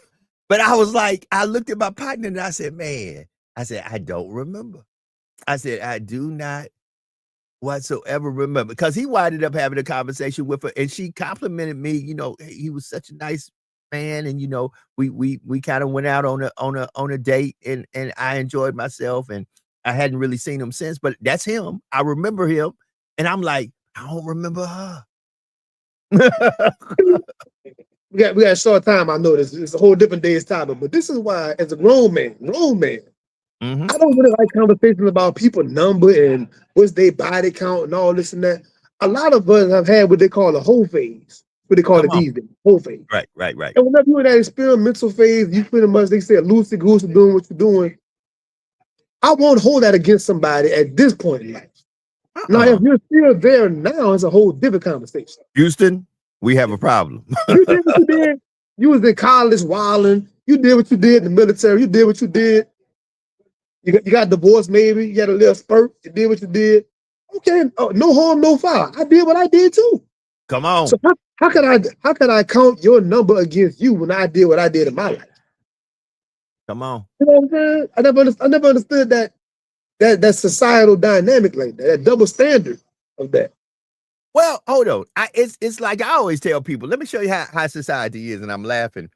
but I was like, I looked at my partner and I said, man, I said, I don't remember. I said, I do not whatsoever remember because he winded up having a conversation with her and she complimented me. Hey, he was such a nice man, and we kind of went out on a date, and I enjoyed myself, and I hadn't really seen him since. But that's him. I remember him, and I'm like, I don't remember her. We got a short time. I know this. It's a whole different day's topic, but this is why, as a grown man, Mhm. I don't really like conversations about people number and what's their body count and all this and that. A lot of us have had what they call a whole phase. What they call Come it on. these days, whole phase. Right. And whenever you're in that experimental phase, you pretty much, they say, loosey goosey doing what you're doing. I won't hold that against somebody at this point in life. Now, if you're still there now, it's a whole different conversation. Houston, we have a problem. You did what you did. You was in college wilding. You did what you did in the military. You did what you did. You got divorced, maybe. You had a little spurt. You did what you did. Okay, no harm, no foul. I did what I did too. Come on. So how can I count your number against you when I did what I did in my life? Come on. You know what I'm saying? I never understood that societal dynamic like that double standard of that. Well, hold on. It's like I always tell people, let me show you how society is, and I'm laughing.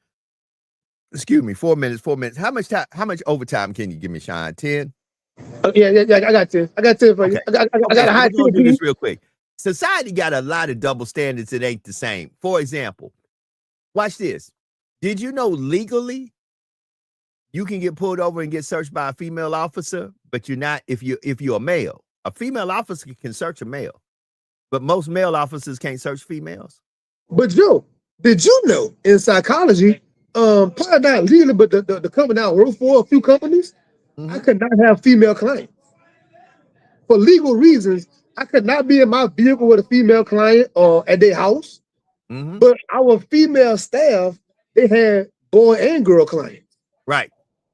Excuse me, 4 minutes. How much overtime can you give me, Sean? 10? Yeah, I got 10. I got 10 for you. I got a high 10. Do this real quick. Society got a lot of double standards that ain't the same. For example, watch this. Did you know legally you can get pulled over and get searched by a female officer, but you're not if you're a male. A female officer can search a male, but most male officers can't search females. But Joe, did you know in psychology, probably not legally, but the company I work for, a few companies, I could not have female clients. For legal reasons, I could not be in my vehicle with a female client or at their house. But our female staff, they had boy and girl clients. Right.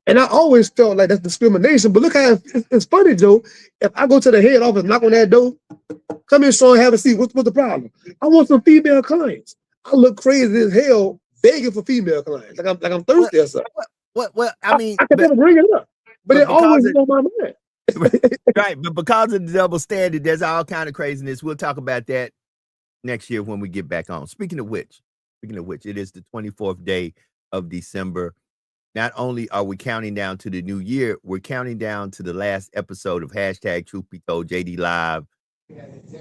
And I always felt like that's discrimination. But look how it's funny, Joe. If I go to the head office, knock on that door, come in, Sean, have a seat. What's the problem? I want some female clients. I look crazy as hell begging for female clients. Like I'm thirsty or something. Well, I mean, I can never bring it up. But it always is on my mind. Right, but because of the double standard, there's all kind of craziness. We'll talk about that next year when we get back on. Speaking of which, it is the 24th day of December. Not only are we counting down to the new year, we're counting down to the last episode of hashtag Truth Be Told JD Live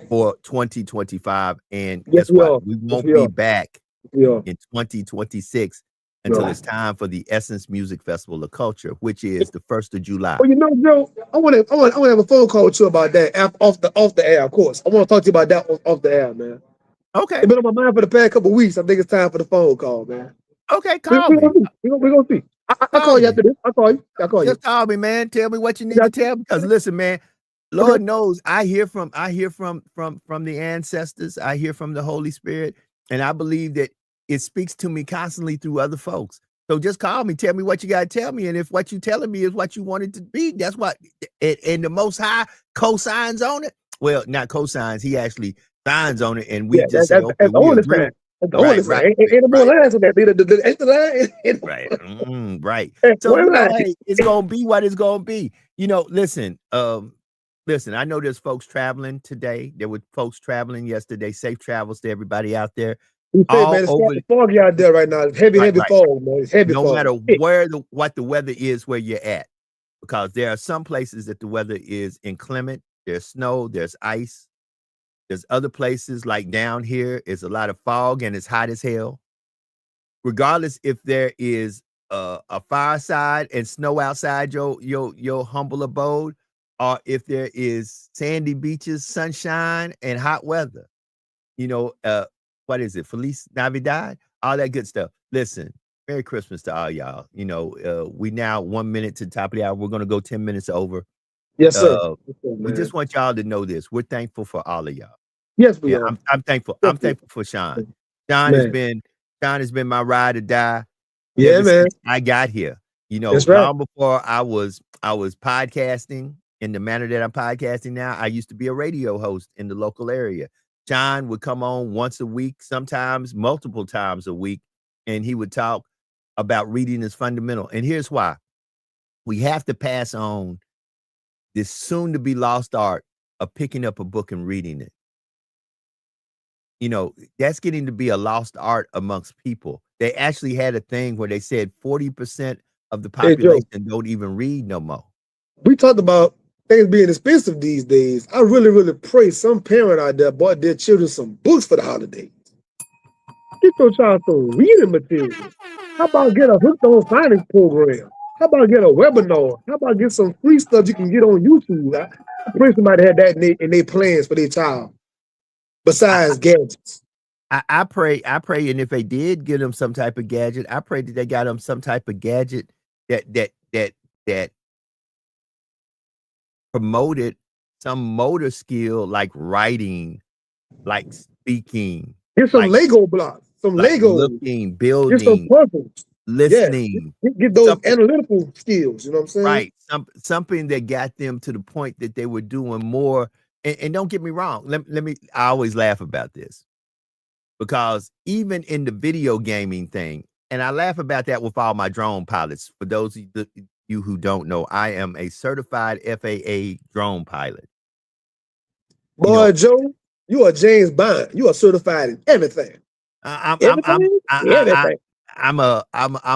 for 2025. And guess what? We won't be back in 2026 until it's time for the Essence Music Festival of Culture, which is the 1st of July. Well, you know, Joe, I want to have a phone call with you about that off the air, of course. I want to talk to you about that off the air, man. Okay. It's been on my mind for the past couple of weeks. I think it's time for the phone call, man. Okay, call me. We're gonna see. I'll call you after this. I'll call you. Just call me, man. Tell me what you need to tell me. Because listen, man, Lord knows I hear from the ancestors. I hear from the Holy Spirit, and I believe that it speaks to me constantly through other folks. So just call me, tell me what you got to tell me. And if what you're telling me is what you want it to be, that's what, and the Most High co-signs on it. Well, not co-signs, he actually signs on it. And we just say, okay, we agree. Right. So hey, it's gonna be what it's gonna be. You know, listen. I know there's folks traveling today. There were folks traveling yesterday. Safe travels to everybody out there. It's foggy out there right now. It's heavy fog, man. It's heavy fog. No matter what the weather is where you're at, because there are some places that the weather is inclement. There's snow. There's ice. There's other places like down here, it's a lot of fog and it's hot as hell. Regardless if there is a fireside and snow outside your humble abode, or if there is sandy beaches, sunshine, and hot weather. You know, what is it? Feliz Navidad? All that good stuff. Listen, Merry Christmas to all y'all. You know, we now 1 minute to the top of the hour. We're going to go 10 minutes over. Yes, sir. We just want y'all to know this. We're thankful for all of y'all. Yes, we are. I'm thankful. I'm thankful for Sean. Sean has been my ride or die. Yeah, man. I got here. You know, long before I was podcasting in the manner that I'm podcasting now. I used to be a radio host in the local area. Sean would come on once a week, sometimes multiple times a week, and he would talk about reading is fundamental. And here's why. We have to pass on this soon-to-be lost art of picking up a book and reading it. You know, that's getting to be a lost art amongst people. They actually had a thing where they said 40% of the population don't even read no more. We talked about things being expensive these days. I really, really pray some parent out there bought their children some books for the holidays. Get your child some reading material. How about get a hooked on finance program? How about get a webinar? How about get some free stuff you can get on YouTube? I pray somebody had that in their plans for their child. Besides gadgets. I pray, and if they did get them some type of gadget, I pray that they got them some type of gadget that promoted some motor skill like writing, like speaking, Get some like Lego blocks, some like Legos, looking, get some building, puzzles. Yeah, listening, get those something analytical skills. You know what I'm saying? right, something that got them to the point that they were doing more. And don't get me wrong, let me I always laugh about this because even in the video gaming thing, and I laugh about that with all my drone pilots. For those of you who don't know, I am a certified FAA drone pilot. You Boy, know, Joe, you are James Bond. You are certified in everything. I, I'm I'm Everything? I, Everything. I'm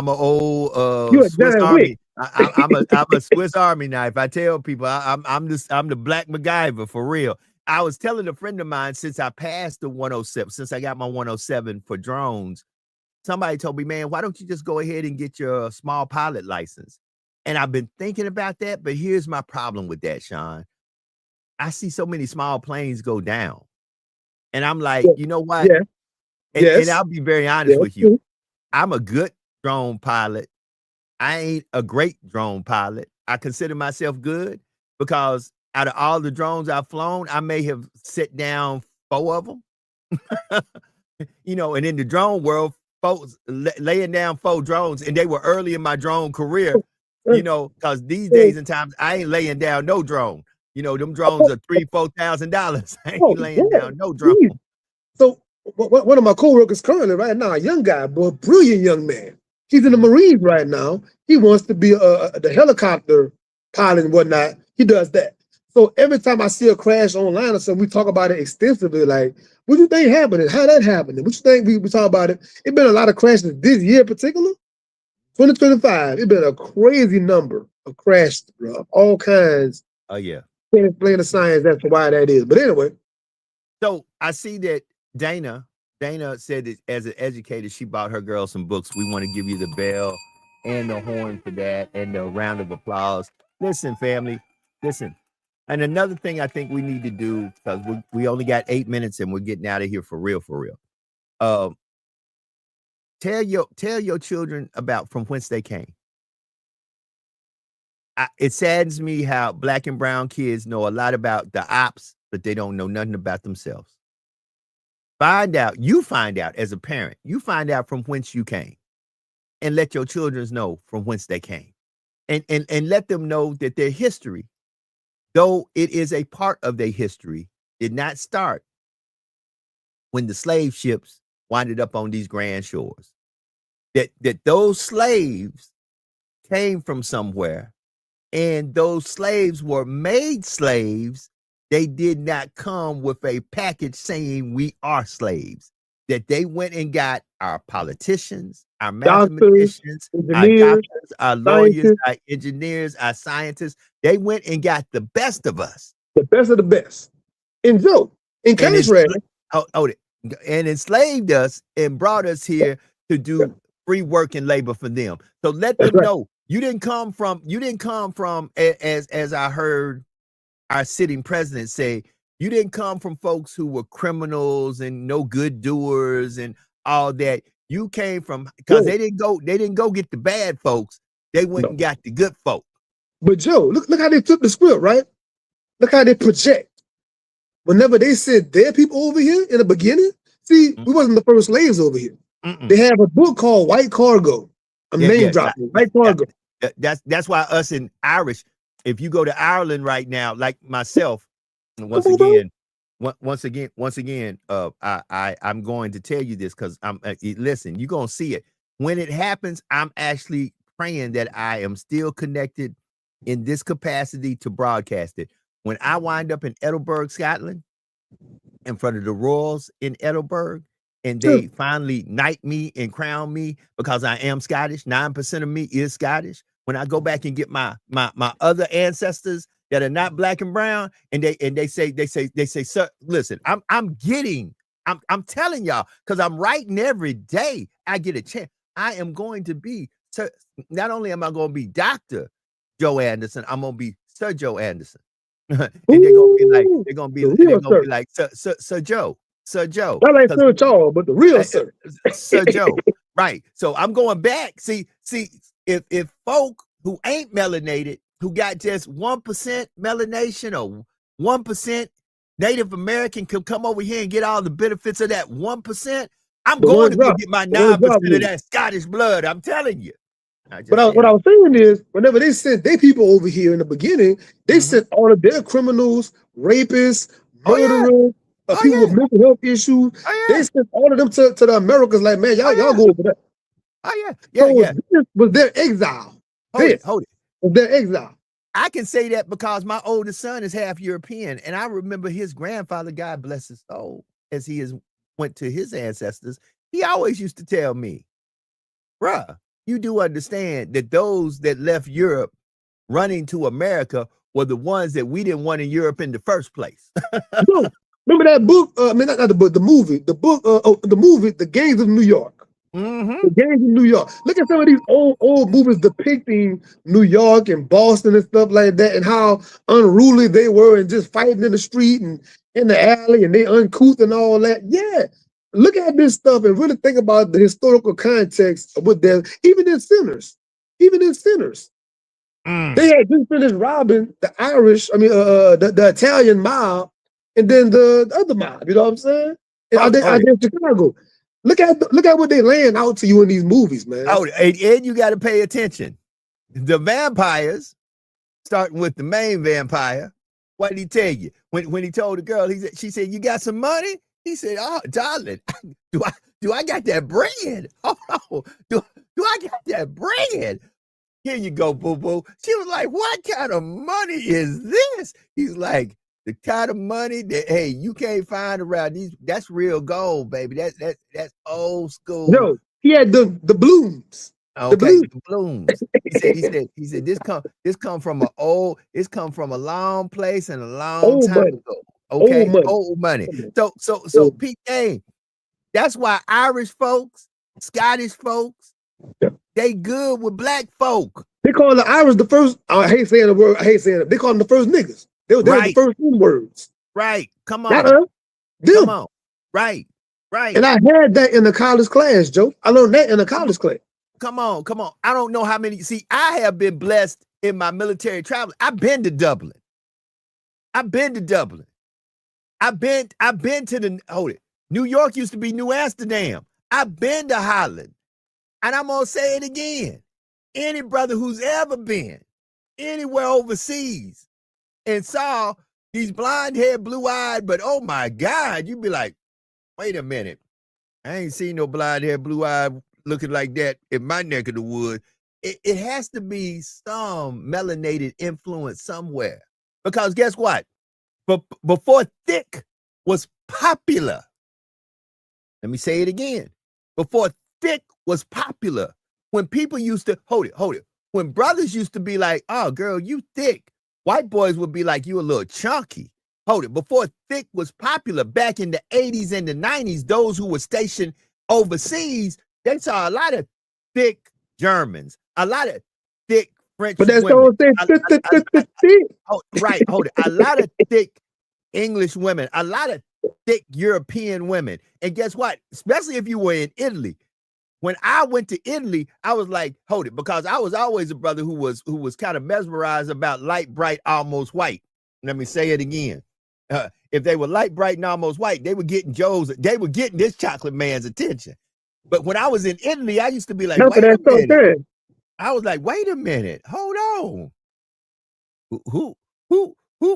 a old You are Swiss John Wick. Army. I'm a Swiss Army knife. I tell people I'm the Black MacGyver for real. I was telling a friend of mine since I passed the 107, since I got my 107 for drones, somebody told me, man, why don't you just go ahead and get your small pilot license? And I've been thinking about that, but here's my problem with that, Sean. I see so many small planes go down. And I'm like, Yeah, you know what? yeah, And yes, I'll be very honest yes. with you. I'm a good drone pilot. I ain't a great drone pilot. I consider myself good because out of all the drones I've flown, I may have set down 4 of them. You know, and in the drone world, folks laying down 4 drones, and they were early in my drone career, you know, because these days and times I ain't laying down no drone. You know, them drones are $3,000-$4,000. I ain't Oh, laying yeah. down no drone. So one of my coworkers currently right now, a young guy, but a brilliant young man. He's in the Marines right now. He wants to be the helicopter pilot and whatnot. He does that. So every time I see a crash online or something, we talk about it extensively. Like, what do you think happened? How that happened? What you think we talk about it? It's been a lot of crashes this year in particular. 2025, it's been a crazy number of crashes, bro, of all kinds. Oh yeah. Can't explain the science as to why that is. But anyway, So I see that Dana said that as an educator, she bought her girl some books. We want to give you the bell and the horn for that and the round of applause. Listen, family, listen. And another thing I think we need to do, because we only got 8 minutes and we're getting out of here for real, for real. Tell your children about from whence they came. It saddens me how Black and brown kids know a lot about the ops, but they don't know nothing about themselves. You find out as a parent, you find out from whence you came and let your children know from whence they came and let them know that their history, though it is a part of their history, did not start when the slave ships winded up on these grand shores. That those slaves came from somewhere and those slaves were made slaves. They did not come with a package saying we are slaves. That they went and got our politicians, our mathematicians, our engineers, doctors, our lawyers, scientists, our engineers, our scientists. They went and got the best of us. the best of the best. And Joe, in And contrast, and enslaved us and brought us here to do free work and labor for them. So let that's them right. know you didn't come from as I heard our sitting president say, you didn't come from folks who were criminals and no good doers and all that. You came from because they didn't go get the bad folks. They went and got the good folk. But Joe, look how they flip the script, right? Look how they project. Whenever they said their people over here in the beginning, see, we wasn't the first slaves over here. They have a book called White Cargo. I'm name dropping White Cargo. That's why us in Irish, if you go to Ireland right now, like myself, once again, I'm going to tell you this because listen, you're gonna see it when it happens. I'm actually praying that I am still connected in this capacity to broadcast it. When I wind up in Edinburgh, Scotland, in front of the royals in Edinburgh, and they finally knight me and crown me because I am Scottish. 9% of me is Scottish. When I go back and get my other ancestors that are not Black and brown, and they say, sir, listen, I'm telling y'all, because I'm writing every day. I get a chance. I am going to be, sir, not only am I going to be Dr. Joe Anderson, I'm going to be Sir Joe Anderson. And they're gonna be like, Sir Joe. Not like Sir Charles, but the real Sir. Sir Joe. Right. So I'm going back. See, if folk who ain't melanated, who got just 1% melanation or 1% Native American could come over here and get all the benefits of that 1%, I'm The going one to go drop. get my The one 9% drop of rule. that Scottish blood. I'm telling you. I just What said I it. was saying is, whenever they sent their people over here in the beginning, they Mhm. sent all of their criminals, rapists, Oh, yeah. murderers, Oh, people with yeah. mental health issues. Oh, They yeah. sent all of them to the Americas. Like, man, y'all Oh, yeah. go over there. Oh, yeah. Yeah, So yeah. this was their exile. Hold it. This Hold it. was their exile. I can say that because my oldest son is half European, and I remember his grandfather, God bless his soul, as he went to his ancestors, he always used to tell me, bruh, you do understand that those that left Europe running to America were the ones that we didn't want in Europe in the first place. No, remember that book? I mean, not the book, the movie. The book, the movie, The Gangs of New York. Mm-hmm. The Gangs of New York. Look at some of these old movies depicting New York and Boston and stuff like that, and how unruly they were and just fighting in the street and in the alley, and they uncouth and all that. Yeah. Look at this stuff and really think about the historical context of what they're, even in Sinners. Even in Sinners. They had just finished robbing the Irish, the Italian mob, and then the other mob, you know what I'm saying? Out there in Chicago. Look at what they laying out to you in these movies, man. Oh, and you got to pay attention. The vampires, starting with the main vampire, what did he tell you? When he told the girl, she said, "You got some money?" He said, "Oh, darling, do I got that bread? Oh, do I got that bread? Here you go, boo-boo." She was like, "What kind of money is this?" He's like, "The kind of money that, hey, you can't find around these. That's real gold, baby. That's old school." Yo, he had the blooms. Okay, the blooms. He said this come from a long place and a long Old time money. ago. Okay, Old money. So Pete Game, that's why Irish folks, Scottish folks, they good with black folk. They call the Irish the first. I hate saying the word. I hate saying it. They call them the first niggas. They were the first words. Right. Come on. Not us. Come on. Right. And I had that in the college class, Joe. I learned that in the college class. Come on. I don't know how many. See, I have been blessed in my military travel. I've been to Dublin. I've been to New York used to be New Amsterdam. I've been to Holland. And I'm going to say it again. Any brother who's ever been anywhere overseas and saw these blonde-haired, blue-eyed, but oh my God, you'd be like, wait a minute. I ain't seen no blonde-haired, blue-eyed looking like that in my neck of the woods. It has to be some melanated influence somewhere. Because guess what? But before thick was popular, let me say it again. Before thick was popular, when people used to, hold it. When brothers used to be like, "Oh, girl, you thick," white boys would be like, "You a little chunky." Hold it. Before thick was popular back in the 80s and the 90s, those who were stationed overseas, they saw a lot of thick Germans, a lot of thick French but that's women. Right, hold it. A lot of thick English women, a lot of thick European women. And guess what? Especially if you were in Italy. When I went to Italy, I was like, hold it, because I was always a brother who was kind of mesmerized about light, bright, almost white. Let me say it again. If they were light, bright, and almost white, they were getting this chocolate man's attention. But when I was in Italy, I used to be like, wait a minute. I was like, wait a minute, hold on. Who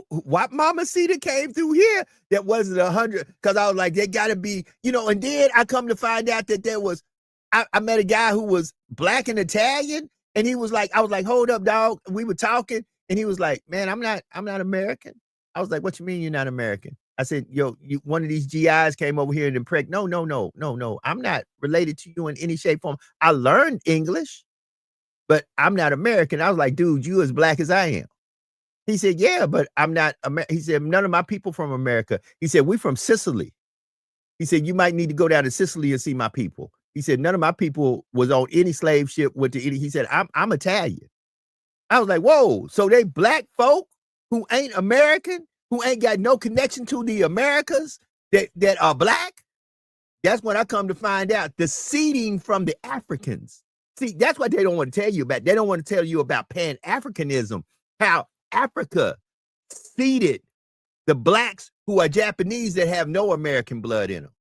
what mama Cedar came through here that wasn't 100? Because I was like, they gotta be, and then I come to find out that there was, I met a guy who was black and Italian, and he was like, I was like, hold up, dog. We were talking, and he was like, man, I'm not American. I was like, what you mean you're not American? I said, yo, one of these GIs came over here and impregned. No. I'm not related to you in any shape, form. I learned English, but I'm not American. I was like, dude, you as black as I am. He said, yeah, but I'm not. He said, none of my people from America. He said, we from Sicily. He said, you might need to go down to Sicily and see my people. He said, none of my people was on any slave ship with the. He said, I'm Italian. I was like, whoa. So they black folk who ain't American, who ain't got no connection to the Americas that are black. That's when I come to find out the seeding from the Africans. See, that's what they don't want to tell you about. They don't want to tell you about Pan-Africanism, how Africa seeded The blacks who are Japanese that have no American blood in them.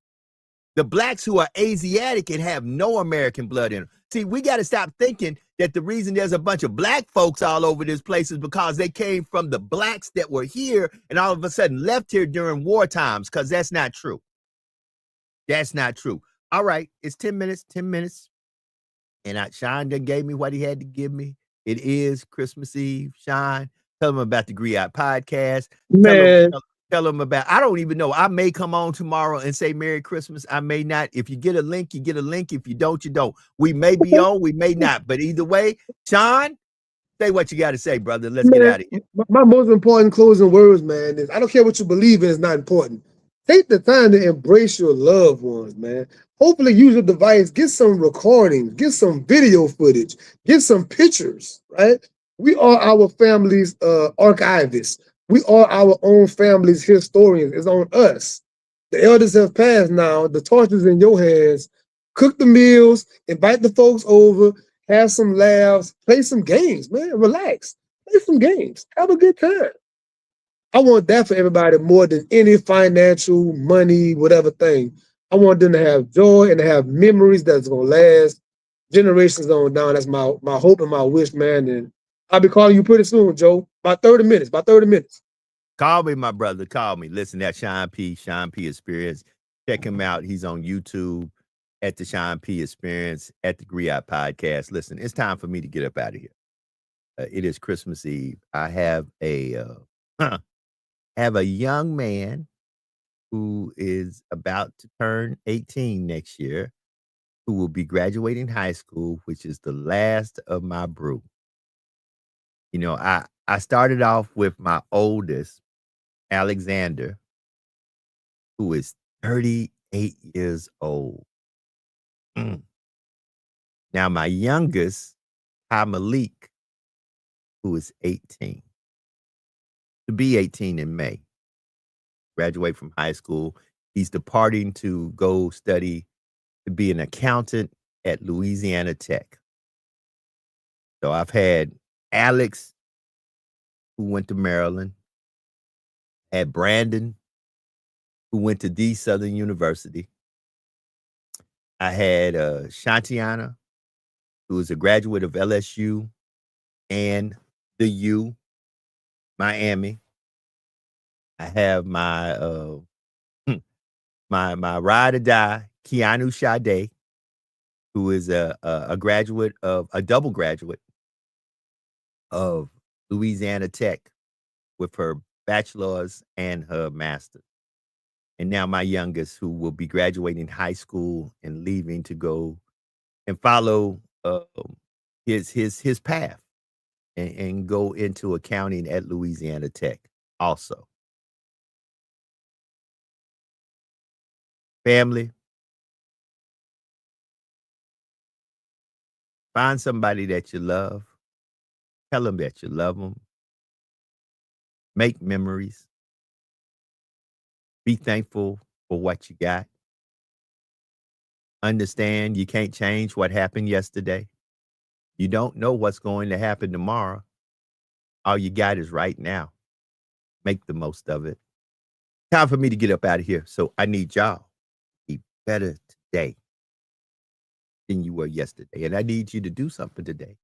The blacks who are Asiatic and have no American blood in them. See, we got to stop thinking that the reason there's a bunch of black folks all over this place is because they came from the blacks that were here and all of a sudden left here during war times, because that's not true. That's not true. All right, it's 10 minutes, 10 minutes. And Sean done gave me what he had to give me. It is Christmas Eve. Sean, tell them about the Griot podcast. Man, Tell them about, I don't even know. I may come on tomorrow and say Merry Christmas. I may not. If you get a link, you get a link. If you don't, you don't. We may be on, we may not. But either way, Sean, say what you got to say, brother. Let's get out of here. My most important closing words, man, is I don't care what you believe in, it's not important. Take the time to embrace your loved ones, man. Hopefully use your device, get some recordings, get some video footage, get some pictures, right? We are our family's archivists. We are our own family's historians. It's on us. The elders have passed now. The torch is in your hands. Cook the meals, invite the folks over, have some laughs, play some games, man. Relax. Play some games. Have a good time. I want that for everybody more than any financial, money, whatever thing. I want them to have joy and to have memories that's going to last generations on down. That's my hope and my wish, man. And I'll be calling you pretty soon, Joe. About 30 minutes. Call me, my brother. Call me. Listen, that's Sean P. Experience. Check him out. He's on YouTube at the Sean P. Experience, at the Griot podcast. Listen, it's time for me to get up out of here. It is Christmas Eve. I have a young man who is about to turn 18 next year, who will be graduating high school, which is the last of my brew. You know, I started off with my oldest, Alexander, who is 38 years old. Now, my youngest, Malik, who is 18. To be 18 in May. Graduate from high school. He's departing to go study to be an accountant at Louisiana Tech. So I've had Alex, who went to Maryland. Had Brandon, who went to the Southern University. I had Shantiana, who is a graduate of LSU and the U, Miami. I have my my ride or die, Keanu Sade, who is a graduate of a double graduate of Louisiana Tech with her bachelor's and her master's. And now my youngest, who will be graduating high school and leaving to go and follow his path and go into accounting at Louisiana Tech also. Family, find somebody that you love. Tell them that you love them. Make memories. Be thankful for what you got. Understand you can't change what happened yesterday. You don't know what's going to happen tomorrow. All you got is right now. Make the most of it. Time for me to get up out of here. So I need y'all to be better today than you were yesterday. And I need you to do something today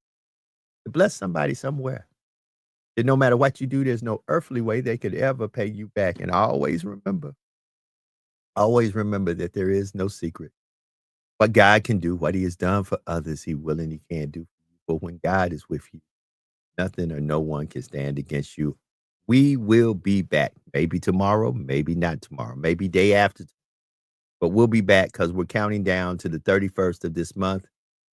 to bless somebody somewhere. That no matter what you do, there's no earthly way they could ever pay you back. And always remember that there is no secret. What God can do, what he has done for others, he will and he can do for you. But when God is with you, nothing or no one can stand against you. We will be back. Maybe tomorrow, maybe not tomorrow, maybe day after. But we'll be back because we're counting down to the 31st of this month,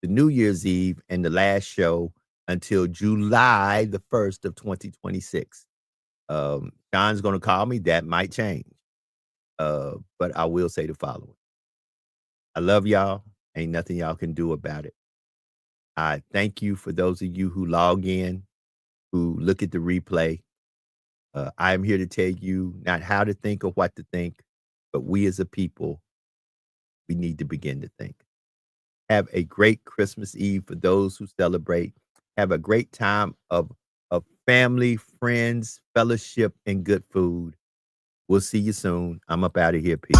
the New Year's Eve, and the last show until July the 1st of 2026. John's going to call me. That might change. But I will say the following. I love y'all. Ain't nothing y'all can do about it. I thank you for those of you who log in, who look at the replay. I am here to tell you not how to think or what to think, but we as a people, we need to begin to think. Have a great Christmas Eve for those who celebrate. Have a great time of family, friends, fellowship, and good food. We'll see you soon. I'm up out of here. Peace.